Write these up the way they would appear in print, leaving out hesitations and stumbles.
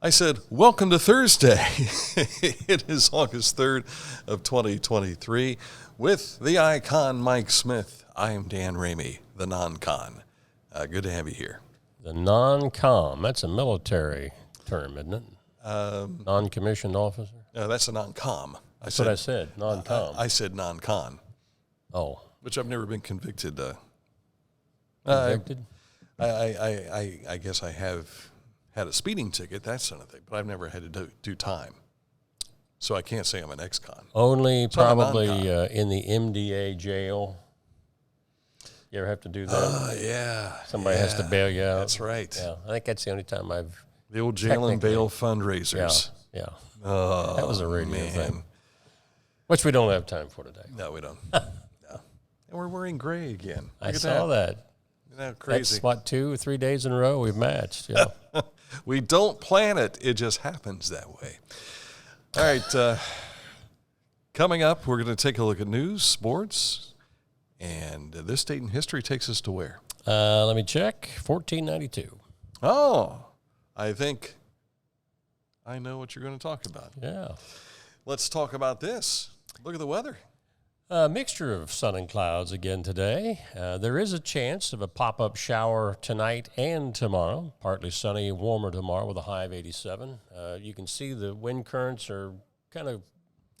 I said, welcome to Thursday. It is August 3rd of 2023 with the icon Mike Smith. I am Dan Ramey, the non-con. Good to have you here. The non-com, that's a military term, isn't it? Non-commissioned officer? That's a non-com. That's what I said, non-com. I said non-con. Oh. Which I've never been convicted. Convicted? I guess I have had a speeding ticket, that sort of thing, but I've never had to do time. So I can't say I'm an ex-con. Only So I'm a probably non-con. in the MDA jail. You ever have to do that? Yeah. Somebody has to bail you out. That's right. Yeah, I think that's the only time I've... The old jail and bail fundraisers. Yeah. Oh, That was a radio man. thing. Which we don't have time for today. No, we don't. No. And we're wearing gray again. I Look at saw that. Isn't that crazy? That's, what, 2 or 3 days in a row we've matched. Yeah. We don't plan it. It just happens that way. All right. Coming up, we're going to take a look at news, sports, and this date in history takes us to where? Let me check. 1492. Oh, I think I know what you're going to talk about. Yeah. Let's talk about this. Look at the weather. A mixture of sun and clouds again today. There is a chance of a pop-up shower tonight and tomorrow. Partly sunny, warmer tomorrow with a high of 87. You can see the wind currents are kind of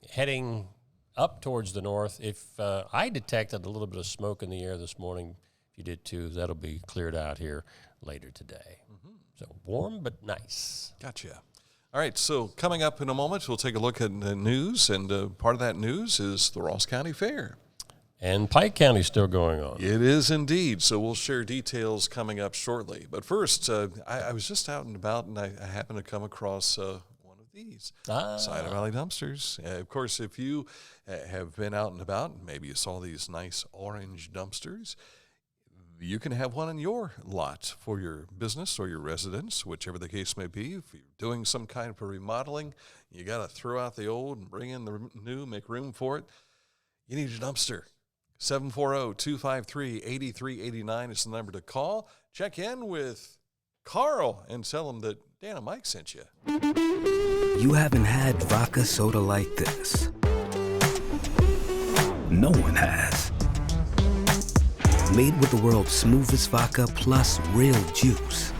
heading up towards the north. If I detected a little bit of smoke in the air this morning, if you did too, that'll be cleared out here later today. Mm-hmm. So warm but nice. Gotcha. All right, so coming up in a moment, we'll take a look at the news, and part of that news is the Ross County Fair. And Pike County's still going on. It is indeed, so we'll share details coming up shortly. But first, I was just out and about, and I happened to come across one of these, Cider Valley dumpsters. Of course, if you have been out and about, maybe you saw these nice orange dumpsters, you can have one in your lot for your business or your residence, whichever the case may be. If you're doing some kind of a remodeling, you got to throw out the old and bring in the new, make room for it. You need a dumpster. 740-253-8389 is the number to call. Check in with Carl and tell him that Dan and Mike sent you. You haven't had vodka soda like this. No one has. Made with the world's smoothest vodka plus real juice.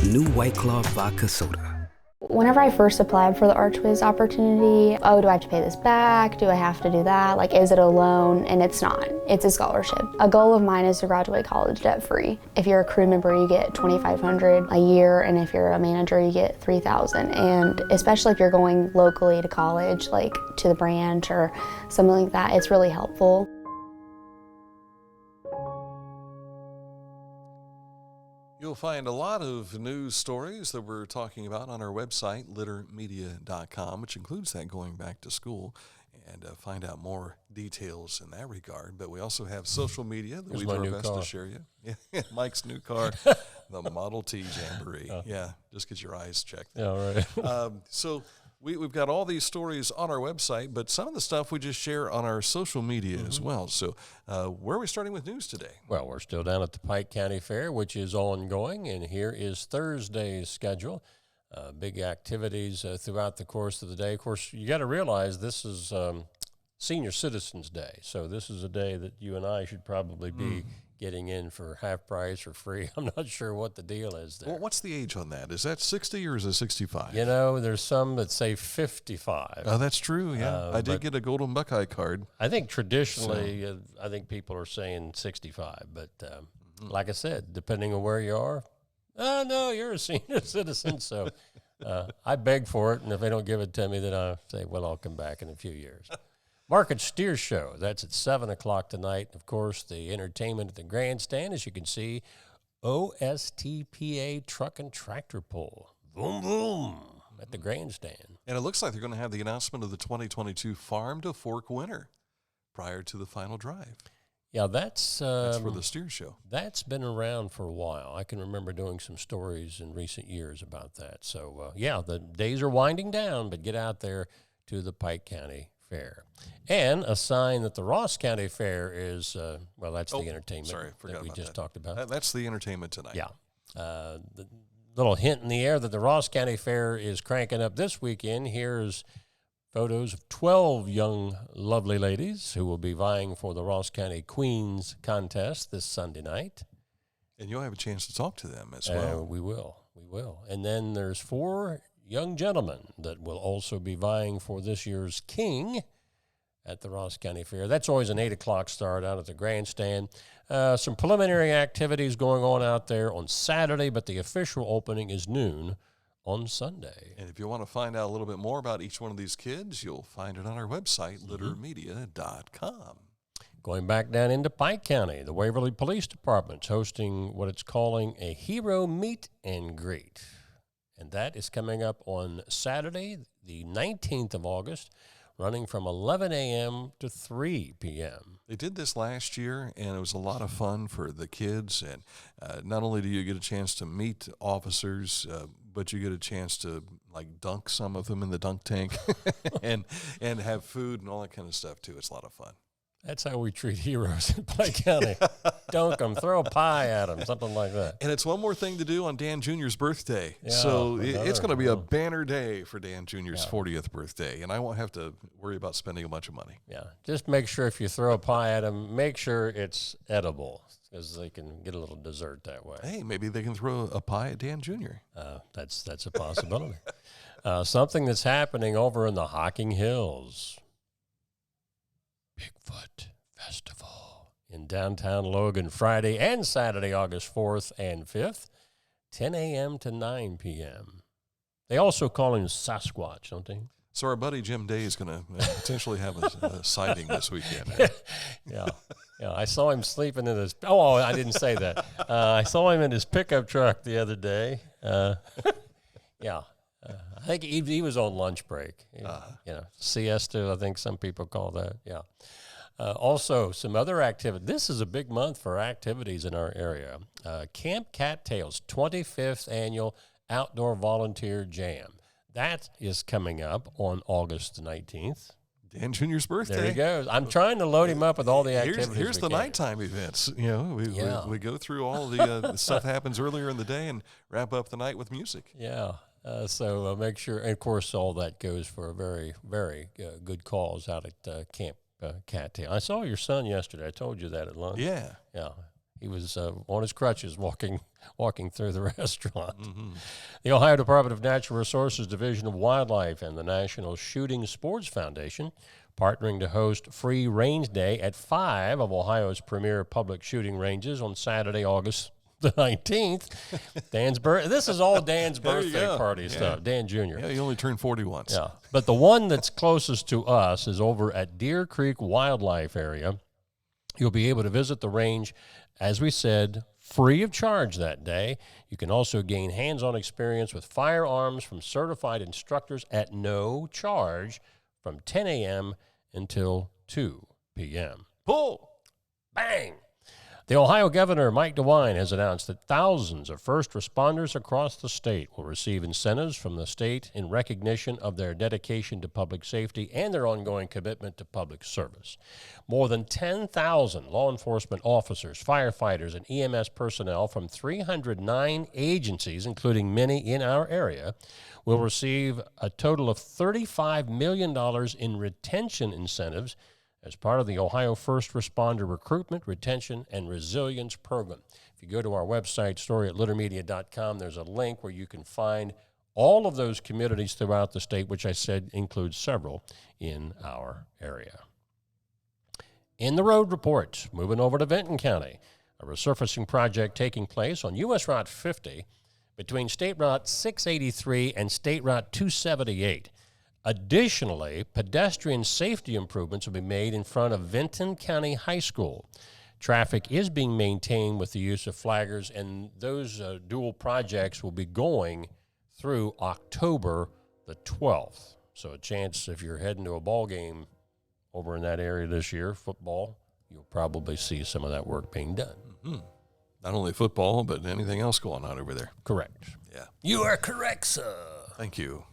New White Claw Vodka Soda. Whenever I first applied for the Archways opportunity, do I have to pay this back? Do I have to do that? Like, is it a loan? And it's not. It's a scholarship. A goal of mine is to graduate college debt-free. If you're a crew member, you get $2,500 a year, and if you're a manager, you get $3,000. And especially if you're going locally to college, like to the branch or something like that, it's really helpful. You'll find a lot of news stories that we're talking about on our website, littermedia.com, which includes that going back to school, and find out more details in that regard. But we also have social media that we do our best to share you. Yeah, Mike's new car, the Model T Jamboree. Yeah, just get your eyes checked. Yeah, all right. So we've got all these stories on our website, but some of the stuff we just share on our social media as well. So where are we starting with news today? Well, we're still down at the Pike County Fair, which is ongoing, and here is Thursday's schedule. Big activities throughout the course of the day. Of course, you got to realize this is Senior Citizens Day, so this is a day that you and I should probably be getting in for half price or free. I'm not sure what the deal is there. Well, what's the age on that? Is that 60 or is it 65? You know, there's some that say 55. Oh, that's true, yeah. I did get a Golden Buckeye card. I think traditionally, I think people are saying 65, but like I said, depending on where you are, no, you're a senior citizen, so I beg for it, and if they don't give it to me, then I say, well, I'll come back in a few years. Market Steer Show, that's at 7 o'clock tonight. Of course, the entertainment at the grandstand, as you can see, OSTPA truck and tractor pull. Boom, boom, at the grandstand. And it looks like they're going to have the announcement of the 2022 Farm to Fork winner prior to the final drive. Yeah, that's for the Steer Show. That's been around for a while. I can remember doing some stories in recent years about that. So, yeah, the days are winding down, but get out there to the Pike County Fair. And a sign that the Ross County Fair is, well, that's the entertainment sorry, forgot that we about just that. talked about. That's the entertainment tonight. Yeah. The little hint in the air that the Ross County Fair is cranking up this weekend. Here's photos of 12 young, lovely ladies who will be vying for the Ross County Queens contest this Sunday night. And you'll have a chance to talk to them as well. We will. And then there's 4 young gentlemen that will also be vying for this year's King at the Ross County Fair. That's always an 8 o'clock start out at the grandstand. Some preliminary activities going on out there on Saturday, but the official opening is noon on Sunday. And if you want to find out a little bit more about each one of these kids, you'll find it on our website, littermedia.com. Going back down into Pike County, the Waverly Police Department's hosting what it's calling a Hero Meet and Greet. And that is coming up on Saturday, the 19th of August, running from 11 a.m. to 3 p.m. They did this last year, and it was a lot of fun for the kids. And not only do you get a chance to meet officers, but you get a chance to, like, dunk some of them in the dunk tank and have food and all that kind of stuff, too. It's a lot of fun. That's how we treat heroes in Pike County. Dunk them, throw a pie at them, something like that. And it's one more thing to do on Dan Jr.'s birthday. Yeah, so it's going to be a banner day for Dan Jr.'s 40th birthday, and I won't have to worry about spending a bunch of money. Yeah, just make sure if you throw a pie at them, make sure it's edible, because they can get a little dessert that way. Hey, maybe they can throw a pie at Dan Jr. That's a possibility. Something that's happening over in the Hocking Hills. Bigfoot Festival in downtown Logan, Friday and Saturday, August 4th and 5th, 10 a.m. to 9 p.m. They also call him Sasquatch, don't they? So our buddy Jim Day is going to potentially have a sighting this weekend. Yeah, I saw him sleeping in his. Oh, I didn't say that. I saw him in his pickup truck the other day. Yeah. I think he was on lunch break. Siesta, I think some people call that. Yeah. Also, some other activity. This is a big month for activities in our area. Camp Cattail's 25th annual Outdoor Volunteer Jam. That is coming up on August 19th. Dan Jr.'s birthday. There he goes. I'm trying to load him up with all the activities. Here's the nighttime events. You know, we go through all the stuff that happens earlier in the day and wrap up the night with music. Yeah. So make sure, and of course, all that goes for a very, very good cause out at Camp Cattail. I saw your son yesterday. I told you that at lunch. Yeah. Yeah. He was on his crutches walking through the restaurant. Mm-hmm. The Ohio Department of Natural Resources Division of Wildlife and the National Shooting Sports Foundation partnering to host Free Range Day at 5 of Ohio's premier public shooting ranges on Saturday, August the 19th. This is all Dan's birthday party stuff. Dan Jr. Yeah, he only turned 40 once. Yeah, but the one that's closest to us is over at Deer Creek Wildlife Area. You'll be able to visit the range, as we said, free of charge that day. You can also gain hands-on experience with firearms from certified instructors at no charge from 10 a.m. until 2 p.m. Pull! Bang! The Ohio Governor, Mike DeWine, has announced that thousands of first responders across the state will receive incentives from the state in recognition of their dedication to public safety and their ongoing commitment to public service. More than 10,000 law enforcement officers, firefighters, and EMS personnel from 309 agencies, including many in our area, will receive a total of $35 million in retention incentives as part of the Ohio First Responder Recruitment, Retention, and Resilience Program. If you go to our website, story@littermedia.com, there's a link where you can find all of those communities throughout the state, which I said includes several in our area. In the road report, moving over to Benton County, a resurfacing project taking place on U.S. Route 50 between State Route 683 and State Route 278. Additionally, pedestrian safety improvements will be made in front of Benton County High School. Traffic is being maintained with the use of flaggers, and those dual projects will be going through October the 12th. So a chance if you're heading to a ball game over in that area this year, football, you'll probably see some of that work being done. Mm-hmm. Not only football, but anything else going on over there. Correct. Yeah. You are correct, sir. Thank you.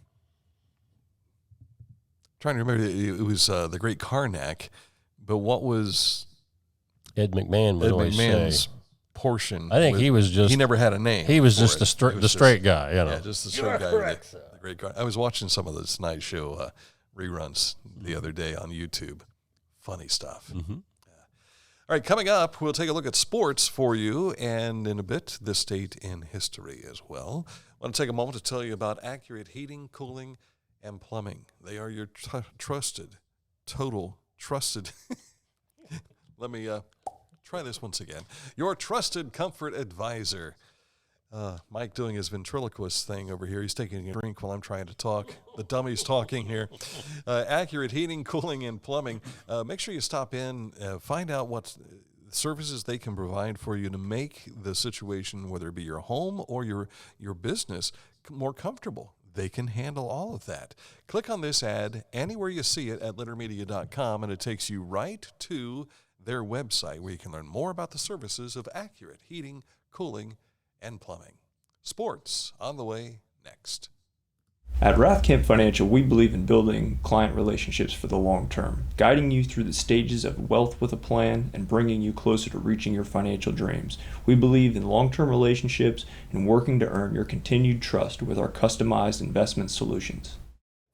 Trying to remember, it was the Great Karnak, but what was Ed McMahon would always say, portion. I think he was just. He never had a name. He was just the the straight guy, you know. Yeah, just the straight guy. With the great guy. I was watching some of the Tonight Show reruns the other day on YouTube. Funny stuff. Mm-hmm. All right, coming up, we'll take a look at sports for you, and in a bit, this date in history as well. I want to take a moment to tell you about Accurate Heating, Cooling, and Plumbing. They are your trusted. Let me try this once again. Your trusted comfort advisor. Mike doing his ventriloquist thing over here. He's taking a drink while I'm trying to talk. The dummy's talking here. Accurate Heating, Cooling, and Plumbing. Make sure you stop in, find out what services they can provide for you to make the situation, whether it be your home or your business, more comfortable. They can handle all of that. Click on this ad anywhere you see it at littermedia.com, and it takes you right to their website where you can learn more about the services of Accurate Heating, Cooling, and Plumbing. Sports on the way next. At Rathkamp Financial, we believe in building client relationships for the long term, guiding you through the stages of wealth with a plan and bringing you closer to reaching your financial dreams. We believe in long-term relationships and working to earn your continued trust with our customized investment solutions.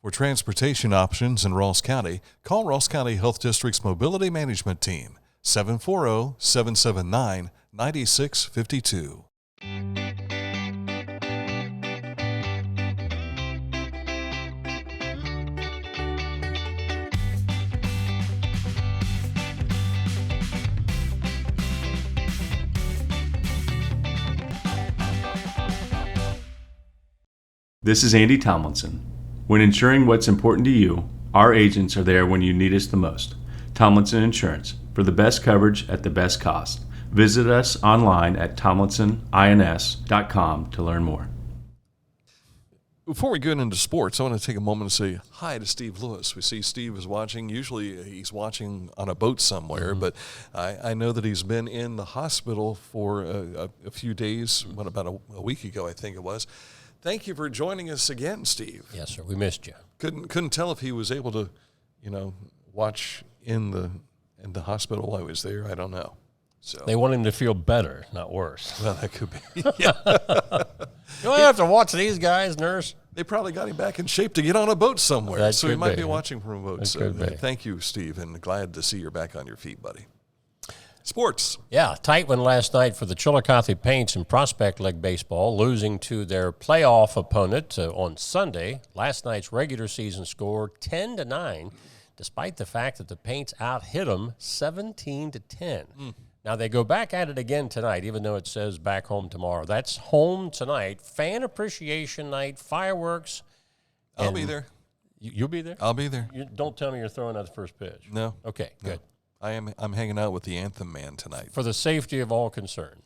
For transportation options in Ross County, call Ross County Health District's Mobility Management Team, 740-779-9652. This is Andy Tomlinson. When ensuring what's important to you, our agents are there when you need us the most. Tomlinson Insurance, for the best coverage at the best cost. Visit us online at tomlinsonins.com to learn more. Before we get into sports, I want to take a moment to say hi to Steve Lewis. We see Steve is watching. Usually he's watching on a boat somewhere, but I know that he's been in the hospital for a few days, about a week ago, I think it was. Thank you for joining us again, Steve. Yes, sir. We missed you. Couldn't tell if he was able to, watch in the hospital while I was there. I don't know. So they want him to feel better, not worse. Well, that could be. Yeah. You don't have to watch these guys, nurse. They probably got him back in shape to get on a boat somewhere. That so he might be be watching from a boat. So thank you, Steve, and glad to see you're back on your feet, buddy. Sports. Yeah, tight one last night for the Chillicothe Paints in Prospect Leg Baseball, losing to their playoff opponent on Sunday. Last night's regular season score 10-9, despite the fact that the Paints out-hit them 17-10. Now, they go back at it again tonight, even though it says back home tomorrow. That's home tonight. Fan appreciation night, fireworks. I'll be there. You'll be there? I'll be there. Don't tell me you're throwing out the first pitch. No. Okay, good. I'm hanging out with the Anthem Man tonight. For the safety of all concerned.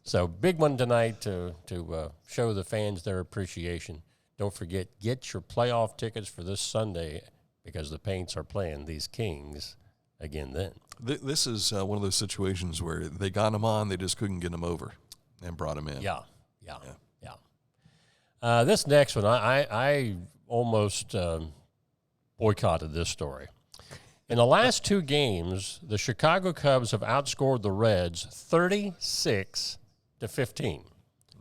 So, big one tonight to show the fans their appreciation. Don't forget, get your playoff tickets for this Sunday because the Paints are playing these Kings again then. This is one of those situations where they got him on, they just couldn't get him over and brought him in. Yeah. This next one, I almost boycotted this story. In the last two games, the Chicago Cubs have outscored the Reds 36-15.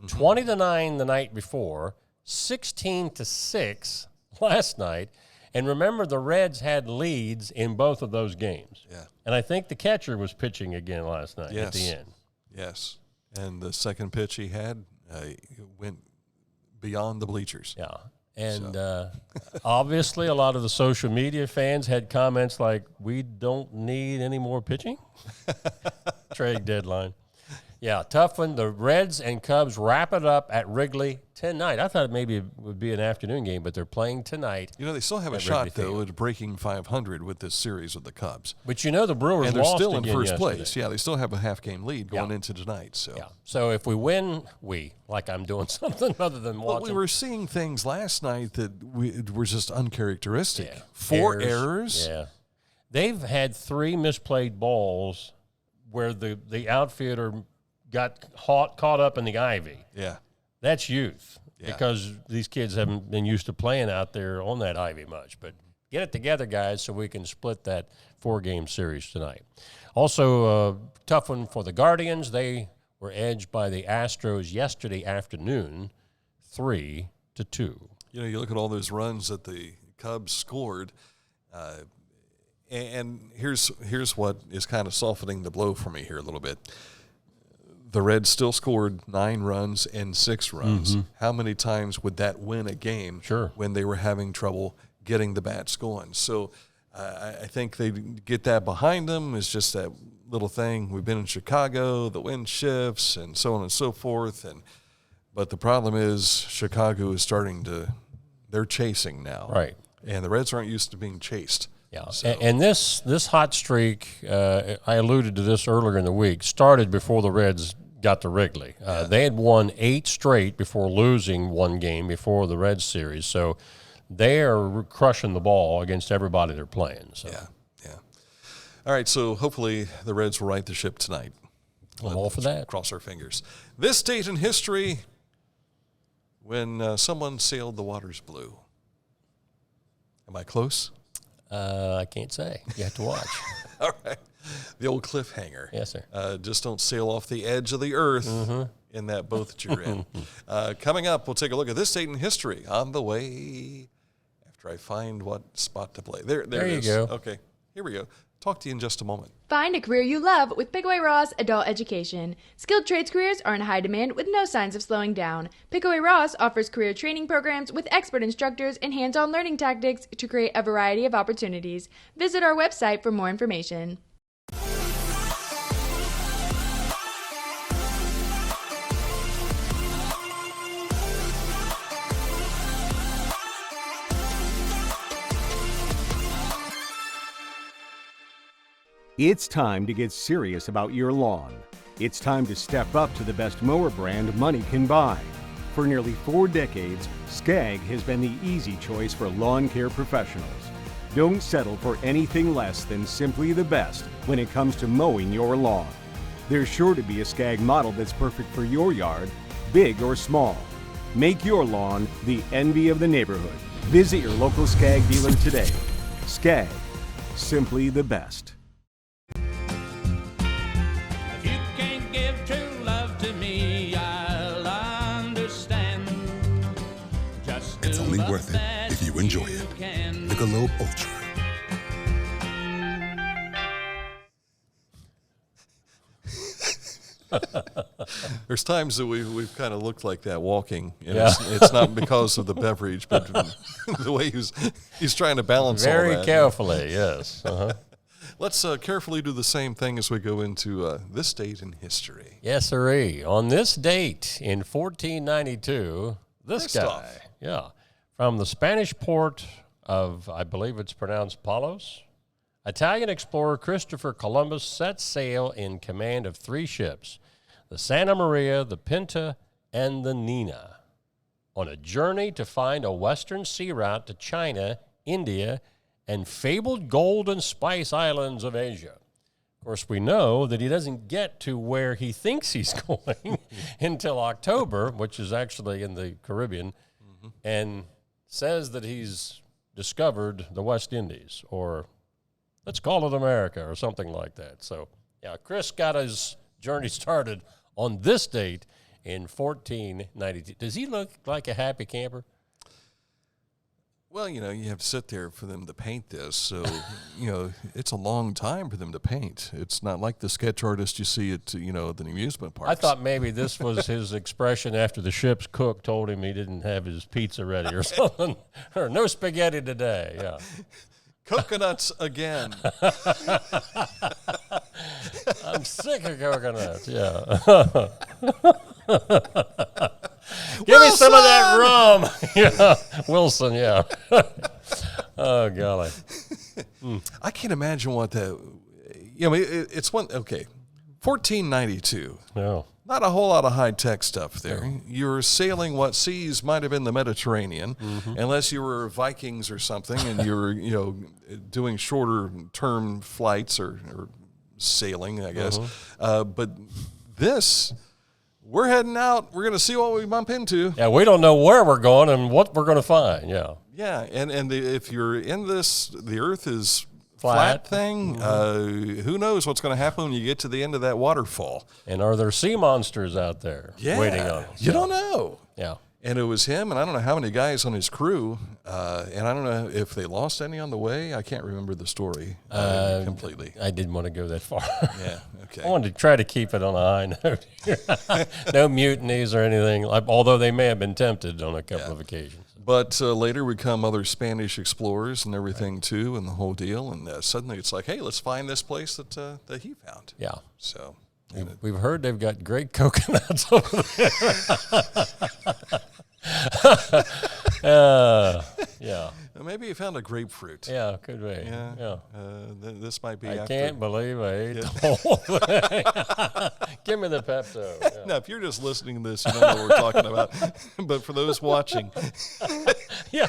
20-9 the night before, 16-6 last night. And remember, the Reds had leads in both of those games. Yeah. And I think the catcher was pitching again last night at the end. Yes. And the second pitch he had went beyond the bleachers. Yeah. And obviously, a lot of the social media fans had comments like, we don't need any more pitching. Trade deadline. Yeah, tough one. The Reds and Cubs wrap it up at Wrigley tonight. I thought maybe it would be an afternoon game, but they're playing tonight. They still have a shot, though, at breaking 500 with this series with the Cubs. But the Brewers and they're lost still in again first yesterday. place. Yeah, they still have a half-game lead going into tonight. So if we win, like I'm doing something other than watching. But we were seeing things last night that were just uncharacteristic. Yeah. 4 errors. Yeah. They've had 3 misplayed balls where the outfielder got caught up in the ivy. Yeah. That's youth because these kids haven't been used to playing out there on that ivy much. But get it together, guys, so we can split that 4-game series tonight. Also, tough one for the Guardians. They were edged by the Astros yesterday afternoon, 3-2. You know, you look at all those runs that the Cubs scored, and here's what is kind of softening the blow for me here a little bit. The Reds still scored 9 runs and 6 runs. Mm-hmm. How many times would that win a game when they were having trouble getting the bats going? So I think they get that behind them. It's just that little thing. We've been in Chicago, the wind shifts, and so on and so forth. But the problem is Chicago is they're chasing now. Right. And the Reds aren't used to being chased. Yeah, so. and this hot streak, I alluded to this earlier in the week, started before the Reds got to Wrigley. They had won 8 straight before losing 1 game before the Reds series. So they are crushing the ball against everybody they're playing. So. Yeah. All right, so hopefully the Reds will right the ship tonight. I'm all for that. Cross our fingers. This date in history when someone sailed the waters blue. Am I close? I can't say. You have to watch. All right. The old cliffhanger. Yes, sir. Just don't sail off the edge of the earth in that boat that you're in. Coming up, we'll take a look at this date in history on the way after I find what spot to play. There it is. You go. Okay, here we go. Talk to you in just a moment. Find a career you love with Pickaway Ross Adult Education. Skilled trades careers are in high demand with no signs of slowing down. Pickaway Ross offers career training programs with expert instructors and hands-on learning tactics to create a variety of opportunities. Visit our website for more information. It's time to get serious about your lawn. It's time to step up to the best mower brand money can buy. For nearly 4 decades, Skag has been the easy choice for lawn care professionals. Don't settle for anything less than simply the best when it comes to mowing your lawn. There's sure to be a Skag model that's perfect for your yard, big or small. Make your lawn the envy of the neighborhood. Visit your local Skag dealer today. Skag, simply the best. Worth it if you enjoy it. Michelob Ultra. There's times that we've kind of looked like that walking, and it's not because of the beverage, but the way he's trying to balance all that. Very carefully, yes. Let's carefully do the same thing as we go into this date in history. Yes, sirree. On this date in 1492, this guy, from the Spanish port of, I believe it's pronounced Palos, Italian explorer Christopher Columbus set sail in command of 3 ships, the Santa Maria, the Pinta, and the Nina, on a journey to find a western sea route to China, India, and fabled gold and spice islands of Asia. Of course, we know that he doesn't get to where he thinks he's going until October, which is actually in the Caribbean, and says that he's discovered the West Indies, or let's call it America, or something like that. So, Chris got his journey started on this date in 1492. Does he look like a happy camper? Well, you have to sit there for them to paint this. So, it's a long time for them to paint. It's not like the sketch artist you see at, the amusement parks. I thought maybe this was his expression after the ship's cook told him he didn't have his pizza ready or something. Or no spaghetti today, yeah. Coconuts again. I'm sick of coconuts, yeah. Give me some of that rum. Yeah, Wilson, yeah. Oh, golly. I can't imagine what that, it's 1492. No. Not a whole lot of high-tech stuff there. No. You're sailing what seas might have been the Mediterranean, unless you were Vikings or something, and you were, doing shorter-term flights or sailing, I guess. But this... We're heading out. We're going to see what we bump into. Yeah, we don't know where we're going and what we're going to find, Yeah, and if you're in this, the Earth is flat thing. Who knows what's going to happen when you get to the end of that waterfall? And are there sea monsters out there waiting on us? You don't know. Yeah. And it was him, and I don't know how many guys on his crew, and I don't know if they lost any on the way. I can't remember the story completely. I didn't want to go that far. Yeah, okay. I wanted to try to keep it on a high note here. No mutinies or anything, although they may have been tempted on a couple of occasions. But later would come other Spanish explorers and everything, too, and the whole deal. And suddenly it's like, hey, let's find this place that he found. Yeah. So we've heard they've got great coconuts over there. Yeah. Maybe he found a grapefruit. Yeah, could be. Yeah. This might be I can't believe I ate the whole thing. Give me the Pepto. Yeah. Now, if you're just listening to this, you don't know what we're talking about. But for those watching. Yeah.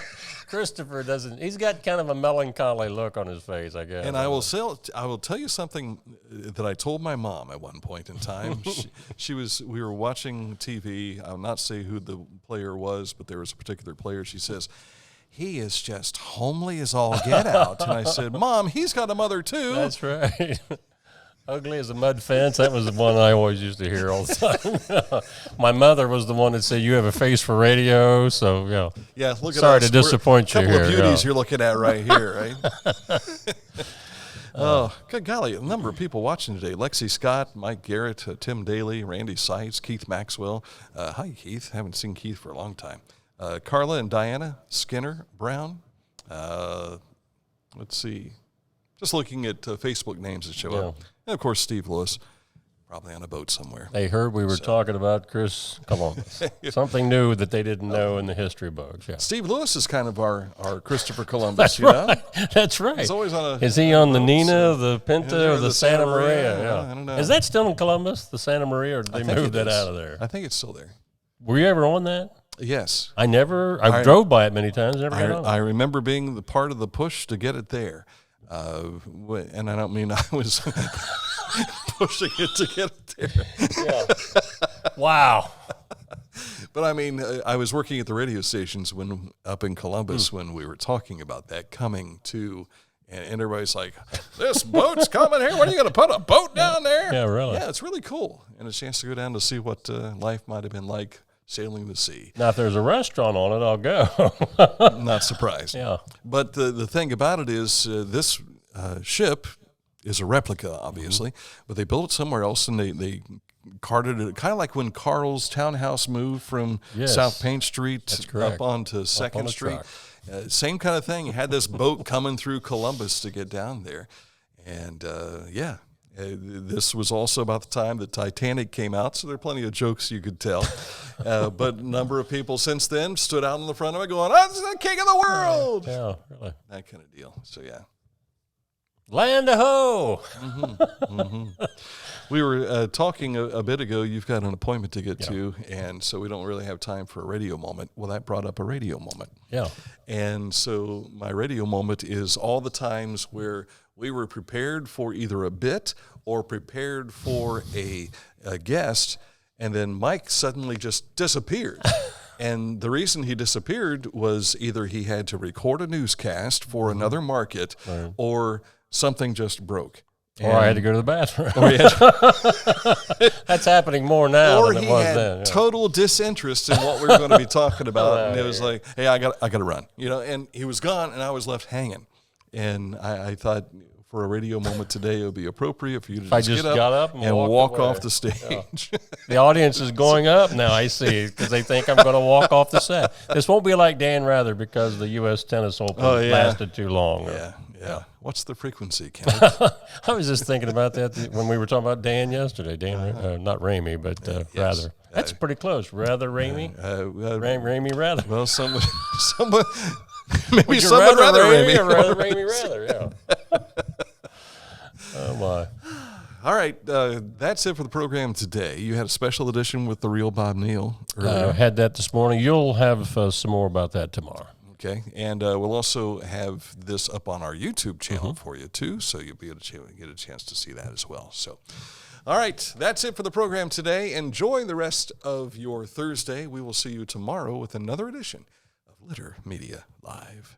Christopher doesn't. He's got kind of a melancholy look on his face, I guess. And I will tell you something that I told my mom at one point in time. We were watching TV. I'll not say who the player was, but there was a particular player. She says, he is just homely as all get out. And I said, Mom, he's got a mother too. That's right. Ugly as a mud fence. That was the one I always used to hear all the time. My mother was the one that said, you have a face for radio. So, yeah. Yeah, look at Sorry us. to disappoint you here. A couple of beauties you're looking at right here, right? Oh, good golly. A number of people watching today. Lexi Scott, Mike Garrett, Tim Daly, Randy Seitz, Keith Maxwell. Hi, Keith. Haven't seen Keith for a long time. Carla and Diana, Skinner, Brown. Let's see. Just looking at Facebook names that show up. And, of course, Steve Lewis, probably on a boat somewhere. They heard we were talking about Chris Columbus. Something new that they didn't know in the history books. Yeah. Steve Lewis is kind of our Christopher Columbus, know? That's right. He's always on Is he on the Nina, the Pinta, or the Santa Maria? Yeah. I don't know. Is that still in Columbus, the Santa Maria, or did they move that out of there? I think it's still there. Were you ever on that? Yes. I drove by it many times, never got on. I remember being the part of the push to get it there. And I don't mean I was pushing it to get it there. Yeah. Wow. But I mean, I was working at the radio stations up in Columbus when we were talking about that coming to, and everybody's like, this boat's coming here. What are you going to put a boat down there? Yeah, really. Yeah, it's really cool. And a chance to go down to see what life might have been like sailing the sea. Now, if there's a restaurant on it, I'll go. Not surprised. Yeah. But the thing about it is this ship is a replica, obviously, but they built it somewhere else, and they carted it, kind of like when Carl's townhouse moved from South Paint Street up onto 2nd Street. Same kind of thing. You had this boat coming through Columbus to get down there. And, this was also about the time the Titanic came out, so there are plenty of jokes you could tell. But a number of people since then stood out in the front of it going, "That's the king of the world!" Yeah, really. That kind of deal. So, yeah. Land ho! We were talking a bit ago. You've got an appointment to get to, and so we don't really have time for a radio moment. Well, that brought up a radio moment. Yeah. And so my radio moment is all the times where we were prepared for either a bit or prepared for a guest, and then Mike suddenly just disappeared. And the reason he disappeared was either he had to record a newscast for another market, or something just broke. Or I had to go to the bathroom. That's happening more now than it was then. Or he had total disinterest in what we were going to be talking about. And it was like, hey, I got to run. And he was gone, and I was left hanging. And I thought for a radio moment today, it would be appropriate for you to just get up and walk off the stage. Yeah. The audience is going up now, I see, because they think I'm going to walk off the set. This won't be like Dan Rather because the U.S. Tennis Open lasted too long. Yeah. What's the frequency, Kenneth? I was just thinking about that when we were talking about Dan yesterday. Not Ramey, but Rather. That's pretty close. Rather Ramey? Ramey Rather. Well, someone maybe someone rather Ramey. Or rather Ramey Rather, yeah. Oh, my. All right, that's it for the program today. You had a special edition with the real Bob Neal earlier. Had that this morning. You'll have some more about that tomorrow. Okay, and we'll also have this up on our YouTube channel for you, too, so you'll be able to get a chance to see that as well. So, all right, that's it for the program today. Enjoy the rest of your Thursday. We will see you tomorrow with another edition of Litter Media Live.